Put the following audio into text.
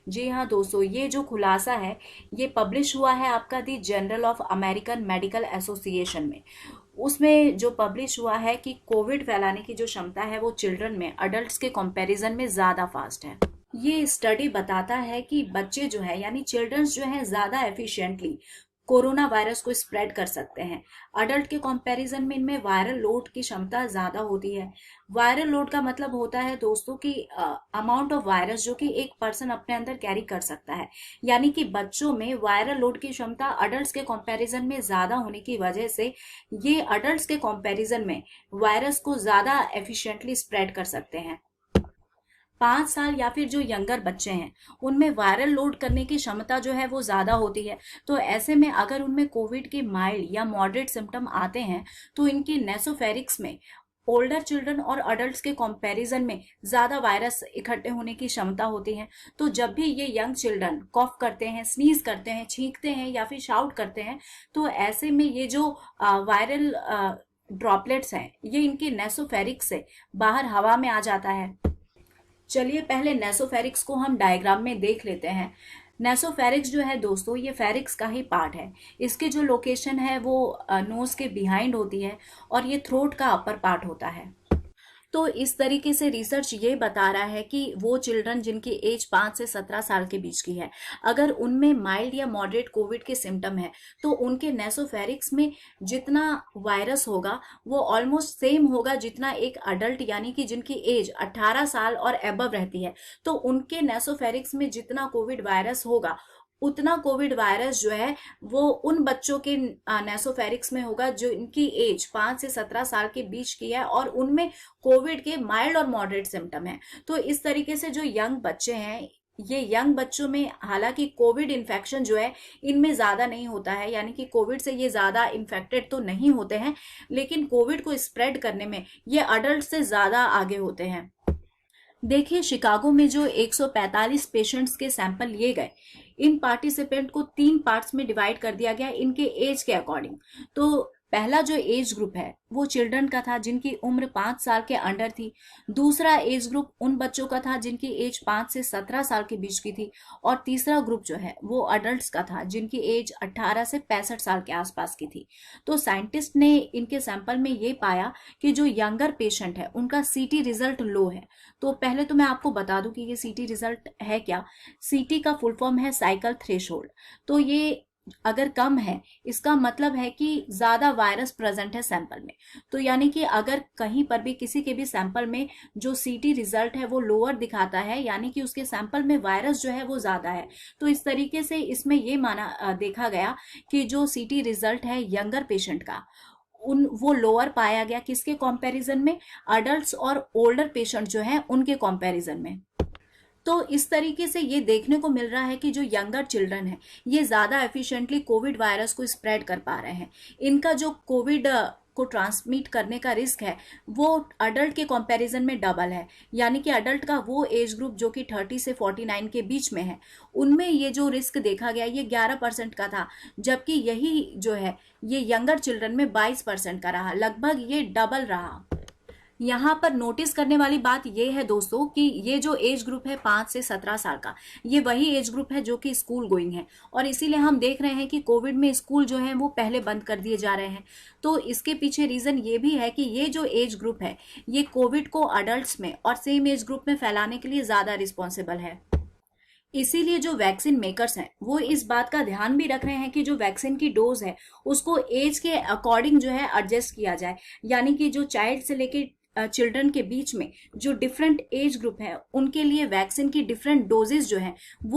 जी हाँ दोस्तों, ये जो खुलासा है ये पब्लिश हुआ है आपका the Journal of American Medical Association में। उसमें जो पब्लिश हुआ है कि कोविड फैलाने की जो क्षमता है वो चिल्ड्रन में अडल्ट्स के कंपैरिजन में ज़्यादा फास्ट है। ये स्टडी बताता है कि बच्चे जो है यानी चिल्ड्रंस जो है ज़्यादा एफिशिएंटली कोरोना वायरस को स्प्रेड कर सकते हैं। अडल्ट के कंपैरिजन में इनमें वायरल लोड की क्षमता ज़्यादा होती है। वायरल लोड का मतलब होता है दोस्तों कि अमाउंट ऑफ वायरस जो कि एक पर्सन अपने अंदर कैरी कर सकता है। यानी कि बच्चों में वायरल लोड की क्षमता अडल्ट्स के कंपैरिजन में ज़्यादा होने की वजह से ये अडल्ट्स के कंपैरिजन में वायरस को ज़्यादा एफिशिएंटली स्प्रेड कर सकते हैं। 5 साल या फिर जो यंगर बच्चे हैं उनमें वायरल लोड करने की क्षमता जो है वो ज़्यादा होती है। तो ऐसे में अगर उनमें कोविड के माइल्ड या मॉडरेट सिम्टम आते हैं तो इनकी नेसोफेरिक्स में ओल्डर चिल्ड्रन और अडल्ट्स के कंपैरिजन में ज़्यादा वायरस इकट्ठे होने की क्षमता होती है। तो जब भी ये यंग चिल्ड्रन कॉफ करते हैं, स्नीज करते हैं, छींकते हैं या फिर शाउट करते हैं तो ऐसे में ये जो वायरल ड्रॉपलेट्स हैं ये इनके नेसोफेरिक्स से बाहर हवा में आ जाता है। चलिए पहले नेसोफेरिक्स को हम डायग्राम में देख लेते हैं। नेसोफेरिक्स जो है दोस्तों ये फेरिक्स का ही पार्ट है। इसकी जो लोकेशन है वो नोज के बिहाइंड होती है और ये थ्रोट का अपर पार्ट होता है। तो इस तरीके से रिसर्च ये बता रहा है कि वो चिल्ड्रन जिनकी एज 5 से 17 साल के बीच की है, अगर उनमें माइल्ड या मॉडरेट कोविड के सिम्टम है तो उनके नेसोफेरिक्स में जितना वायरस होगा वो ऑलमोस्ट सेम होगा जितना एक अडल्ट यानी कि जिनकी एज 18 साल और एबव रहती है तो उनके नेसोफेरिक्स में जितना कोविड वायरस होगा उतना कोविड वायरस जो है वो उन बच्चों के नेसोफेरिक्स में होगा जो इनकी एज 5 से 17 साल के बीच की है और उनमें कोविड के माइल्ड और मॉडरेट सिम्टम है। तो इस तरीके से जो यंग बच्चे हैं ये यंग बच्चों में हालांकि कोविड इन्फेक्शन जो है इनमें ज्यादा नहीं होता है, यानी कि कोविड से ये ज्यादा इन्फेक्टेड तो नहीं होते हैं, लेकिन कोविड को स्प्रेड करने में ये अडल्ट से ज्यादा आगे होते हैं। देखिए शिकागो में जो 145 पेशेंट्स के सैंपल लिए गए, इन पार्टिसिपेंट को 3 पार्ट्स में डिवाइड कर दिया गया इनके एज के अकॉर्डिंग। तो पहला जो एज ग्रुप है वो चिल्ड्रन का था जिनकी उम्र 5 साल के अंडर थी। दूसरा एज ग्रुप उन बच्चों का था जिनकी एज 5 से 17 साल के बीच की थी। और तीसरा ग्रुप जो है वो अडल्ट्स का था जिनकी एज 18 से 65 साल के आसपास की थी। तो साइंटिस्ट ने इनके सैंपल में ये पाया कि जो यंगर पेशेंट है उनका सीटी रिजल्ट लो है। तो पहले तो मैं आपको बता दूं कि ये सीटी रिजल्ट है क्या। सीटी का फुल फॉर्म है साइकिल थ्रेशोल्ड। तो ये अगर कम है इसका मतलब है कि ज्यादा वायरस प्रेजेंट है सैंपल में। तो यानी कि अगर कहीं पर भी किसी के भी सैंपल में जो सीटी रिजल्ट है वो लोअर दिखाता है यानी कि उसके सैंपल में वायरस जो है वो ज्यादा है। तो इस तरीके से इसमें ये माना देखा गया कि जो सीटी रिजल्ट है यंगर पेशेंट का वो लोअर पाया गया किसके कंपैरिजन में, अडल्ट्स और ओल्डर पेशेंट जो है उनके कंपैरिजन में। तो इस तरीके से ये देखने को मिल रहा है कि जो यंगर चिल्ड्रन है ये ज्यादा एफिशिएंटली कोविड वायरस को स्प्रेड कर पा रहे हैं। इनका जो कोविड को ट्रांसमिट करने का रिस्क है वो अडल्ट के कंपैरिजन में डबल है। यानी कि अडल्ट का वो एज ग्रुप जो कि 30 से 49 के बीच में है उनमें ये जो रिस्क देखा गया ये 11% का था, जबकि यही जो है ये यंगर चिल्ड्रन में 22% का रहा, लगभग ये डबल रहा। यहाँ पर नोटिस करने वाली बात यह है दोस्तों कि ये जो एज ग्रुप है 5 से 17 साल का ये वही एज ग्रुप है जो कि स्कूल गोइंग है और इसीलिए हम देख रहे हैं कि कोविड में स्कूल जो है वो पहले बंद कर दिए जा रहे हैं। तो इसके पीछे रीजन ये भी है कि ये जो एज ग्रुप है ये कोविड को अडल्ट्स में और सेम एज ग्रुप में फैलाने के लिए ज्यादा रिस्पॉन्सिबल है। इसीलिए जो वैक्सीन मेकर्स हैं वो इस बात का ध्यान भी रख रहे हैं कि जो वैक्सीन की डोज है उसको एज के अकॉर्डिंग जो है एडजस्ट किया जाए। यानी कि जो चाइल्ड से लेके चिल्ड्रन के बीच में जो डिफरेंट एज ग्रुप है उनके लिए वैक्सीन की डिफरेंट डोजेस जो है वो